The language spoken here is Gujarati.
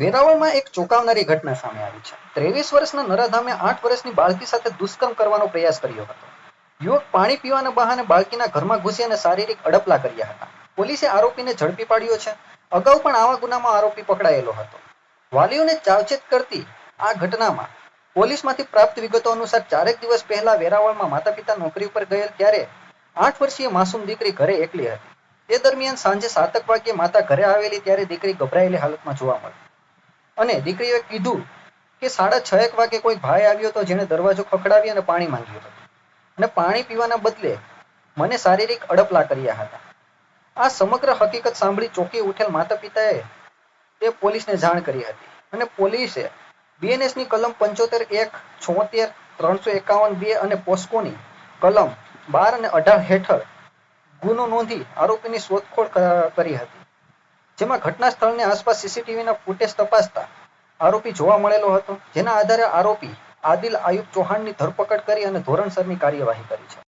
વેરાવળમાં એક ચોંકાવનારી ઘટના સામે આવી છે. 23 વર્ષના નરાધામે 8 વર્ષની બાળકી સાથે દુષ્કર્મ કરવાનો પ્રયાસ કર્યો હતો. યુવક પાણી પીવાના બહાને બાળકીના ઘરમાં ઘૂસી અને શારીરિક અડપલા કર્યા હતા. પોલીસે આરોપીને ઝડપી પાડ્યો છે. અગાઉ પણ આવા ગુનામાં આરોપી પકડાયેલો હતો. વાલીઓને ચાવચેત કરતી આ ઘટનામાં પોલીસમાંથી પ્રાપ્ત વિગતો અનુસાર 4 દિવસ પહેલા વેરાવળમાં માતા પિતા નોકરી ઉપર ગયેલ ત્યારે 8 વર્ષીય માસૂમ દીકરી ઘરે એકલી હતી. તે દરમિયાન સાંજે 7 વાગ્યે માતા ઘરે આવેલી ત્યારે દીકરી ગભરાયેલી હાલતમાં જોવા મળી અને દીકરીએ કીધું કે 6:30 વાગે કોઈ ભાઈ આવ્યો હતો જેણે દરવાજો ખખડાવી અને પાણી માંગ્યું હતું અને પાણી પીવાના બદલે મને શારીરિક અડપલા કર્યા હતા. આ સમગ્ર હકીકત સાંભળી ચોંકી ઉઠેલ માતા પિતાએ તે પોલીસને જાણ કરી હતી અને પોલીસે બીએનએસની કલમ 75(1), 76, 351(2) અને પોસ્કોની કલમ 12 અને 18 હેઠળ ગુનો નોંધી આરોપીની શોધખોળ કરી હતી. જેમાં ઘટના સ્થળની આસપાસ સીસીટીવીના ફૂટેજ તપાસતા આરોપી જોવા મળેલો હતો, જેના આધારે આરોપી આદિલ આયુબ ચૌહાણની ધરપકડ કરી અને ધોરણસરની કાર્યવાહી કરી છે.